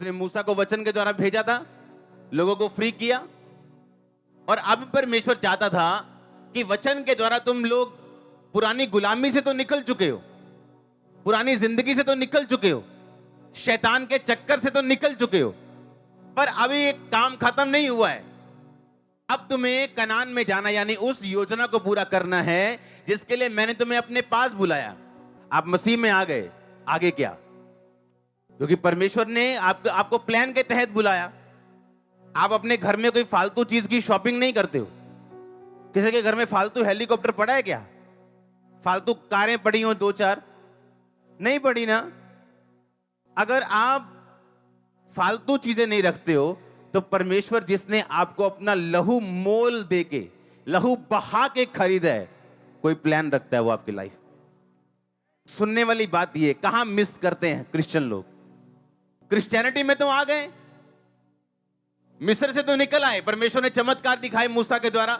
उसने मूसा को वचन के द्वारा भेजा था, लोगों को फ्री किया, और अब परमेश्वर चाहता था कि वचन के द्वारा तुम लोग पुरानी गुलामी से तो निकल चुके हो, पुरानी जिंदगी से तो निकल चुके हो, शैतान के चक्कर से तो निकल चुके हो, पर अभी एक काम खत्म नहीं हुआ है। अब तुम्हें कनान में जाना, यानी उस योजना को पूरा करना है जिसके लिए मैंने तुम्हें अपने पास बुलाया। आप मसीह में आ गए, आगे क्या? क्योंकि परमेश्वर ने आपको प्लान के तहत बुलाया। आप अपने घर में कोई फालतू चीज की शॉपिंग नहीं करते हो। किसी के घर में फालतू हेलीकॉप्टर पड़ा है क्या? फालतू कारें पड़ी हो 2-4? नहीं पड़ी ना। अगर आप फालतू चीजें नहीं रखते हो तो परमेश्वर जिसने आपको अपना लहू मोल देके, लहू बहा के खरीदा है, कोई प्लान रखता है वो आपकी लाइफ। सुनने वाली बात ये, कहां मिस करते हैं क्रिश्चियन लोग। क्रिश्चियनिटी में तो आ गए, मिस्र से तो निकल आए, परमेश्वर ने चमत्कार दिखाए मूसा के द्वारा,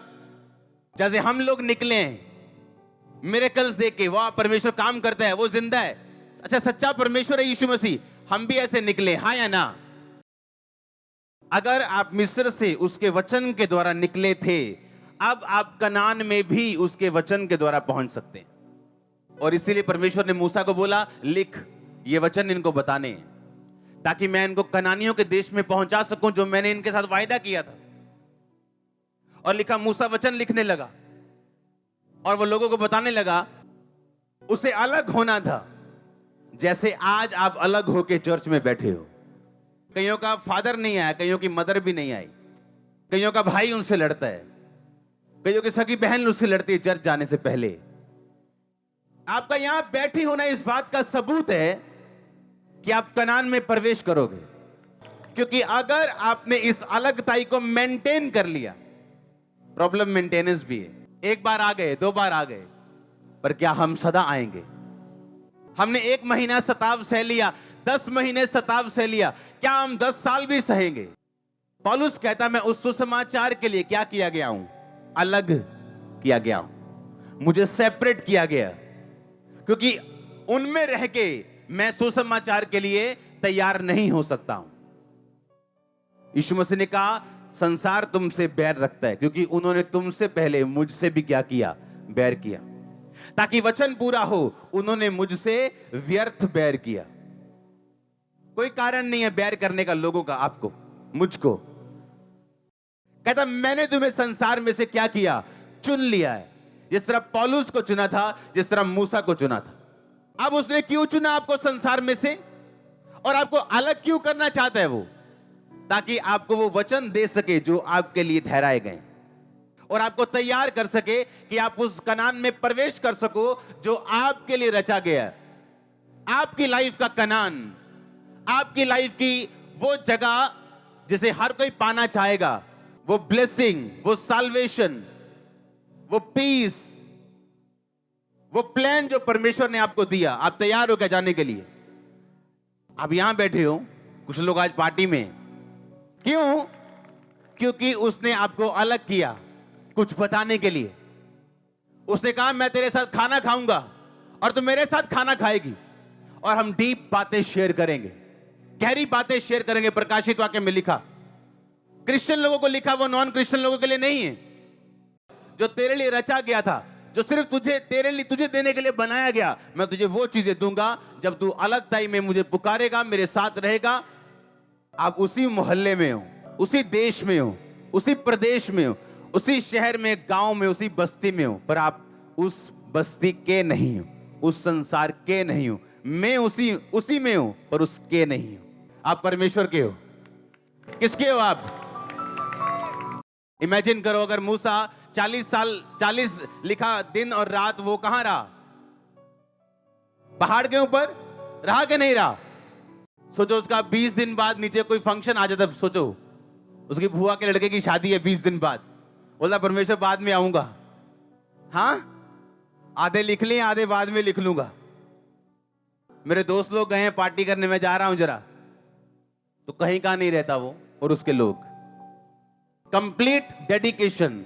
जैसे हम लोग निकले हैं मिरेकल्स देख के, वाह परमेश्वर काम करता है, वो जिंदा है। अच्छा, सच्चा परमेश्वर है यीशु मसीह, हम भी ऐसे निकले, हाँ या ना? अगर आप मिस्र से उसके वचन के द्वारा निकले थे, अब आप कनान में भी उसके वचन के द्वारा पहुंच सकते हैं। और इसीलिए परमेश्वर ने मूसा को बोला, लिख, ये वचन इनको बताने हैं ताकि मैं इनको कनानियों के देश में पहुंचा सकूं जो मैंने इनके साथ वायदा किया था। और लिखा, मूसा वचन लिखने लगा और वो लोगों को बताने लगा। उसे अलग होना था, जैसे आज आप अलग होके चर्च में बैठे हो। कईयों का फादर नहीं आया, कईयों की मदर भी नहीं आई, कईयों का भाई उनसे लड़ता है, कईयों की सगी बहन उससे लड़ती है चर्च जाने से पहले। आपका यहां बैठी होना इस बात का सबूत है कि आप कनान में प्रवेश करोगे, क्योंकि अगर आपने इस अलगताई को मेंटेन कर लिया, प्रॉब्लम मेंटेनेंस भी है। एक बार आ गए, 2 बार आ गए, पर क्या हम सदा आएंगे? हमने 1 महीना सताव सह लिया, 10 महीने सताव सह लिया, क्या हम 10 साल भी सहेंगे? पौलुस कहता, मैं उस सुसमाचार के लिए क्या किया गया हूं? अलग किया गया हूं, मुझे सेपरेट किया गया, क्योंकि उनमें रह के मैं सुसमाचार के लिए तैयार नहीं हो सकता हूं। यीशु मसीह ने कहा, संसार तुमसे बैर रखता है क्योंकि उन्होंने तुमसे पहले मुझसे भी क्या किया? बैर किया। ताकि वचन पूरा हो, उन्होंने मुझसे व्यर्थ बैर किया। कोई कारण नहीं है बैर करने का लोगों का, आपको, मुझको। कहता, मैंने तुम्हें संसार में से क्या किया? चुन लिया है। जिस तरह पौलुस को चुना था, जिस तरह मूसा को चुना था। अब उसने क्यों चुना आपको संसार में से, और आपको अलग क्यों करना चाहता है वो? ताकि आपको वो वचन दे सके जो आपके लिए ठहराए गए, और आपको तैयार कर सके कि आप उस कनान में प्रवेश कर सको जो आपके लिए रचा गया है। आपकी लाइफ का कनान, आपकी लाइफ की वो जगह जिसे हर कोई पाना चाहेगा, वो ब्लेसिंग, वो साल्वेशन, वो पीस, वो प्लान जो परमेश्वर ने आपको दिया। आप तैयार हो क्या जाने के लिए? आप यहां बैठे हो, कुछ लोग आज पार्टी में, क्यों? क्योंकि उसने आपको अलग किया कुछ बताने के लिए। उसने कहा, मैं तेरे साथ खाना खाऊंगा और तू मेरे साथ खाना खाएगी, और हम डीप बातें शेयर करेंगे, गहरी बातें शेयर करेंगे। प्रकाशित वाक्य में लिखा, क्रिश्चियन लोगों को लिखा, वो नॉन क्रिश्चियन लोगों के लिए नहीं है। जो तेरे लिए रचा गया था, जो सिर्फ तुझे देने के लिए बनाया गया, मैं तुझे वो चीजें दूंगा जब तू अलगताई में मुझे पुकारेगा, मेरे साथ रहेगा। आप उसी मोहल्ले में हो, उसी देश में हो, उसी प्रदेश में हो, उसी शहर में, गांव में, उसी बस्ती में हो, पर आप उस बस्ती के नहीं हो, उस संसार के नहीं हो। मैं उसी में हूं, पर उसके नहीं हो। आप परमेश्वर के हो। किसके हो आप? इमेजिन करो, अगर मूसा 40 लिखा दिन और रात, वो कहां रहा? पहाड़ के ऊपर रहा कि नहीं रहा? सोचो, उसका 20 दिन बाद नीचे कोई फंक्शन आ जाता। सोचो, उसकी बुआ के लड़के की शादी है 20 दिन बाद, बोला परमेश्वर बाद में आऊंगा। हाँ, आधे लिख लिए, आधे बाद में लिख लूंगा। मेरे दोस्त लोग गए हैं पार्टी करने, मैं जा रहा हूं जरा, तो कहीं का नहीं रहता वो और उसके लोग। कंप्लीट डेडिकेशन,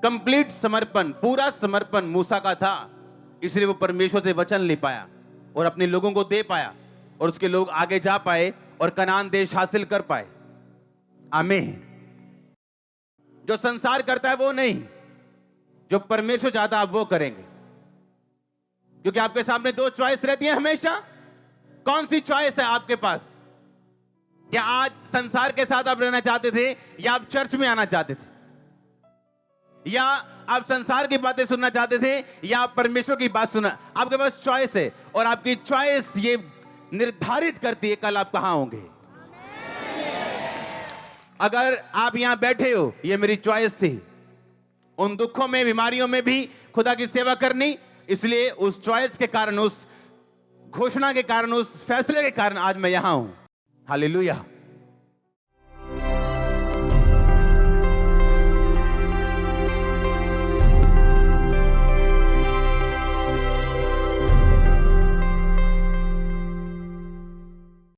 कंप्लीट समर्पण, पूरा समर्पण मूसा का था, इसलिए वो परमेश्वर से वचन ले पाया और अपने लोगों को दे पाया, और उसके लोग आगे जा पाए और कनान देश हासिल कर पाए। आमीन। जो संसार करता है वो नहीं, जो परमेश्वर चाहता है आप वो करेंगे। क्योंकि आपके सामने दो चॉइस रहती है हमेशा। कौन सी चॉइस है आपके पास? क्या आज संसार के साथ आप रहना चाहते थे, या आप चर्च में आना चाहते थे? या आप संसार की बातें सुनना चाहते थे, या आप परमेश्वर की बात सुनना? आपके पास चॉइस है, और आपकी चॉइस ये निर्धारित करती है कल आप कहां होंगे। अगर आप यहां बैठे हो, ये मेरी चॉइस थी, उन दुखों में, बीमारियों में भी खुदा की सेवा करनी, इसलिए उस चॉइस के कारण, उस घोषणा के कारण, उस फैसले के कारण आज मैं यहां हूं। हालेलुया।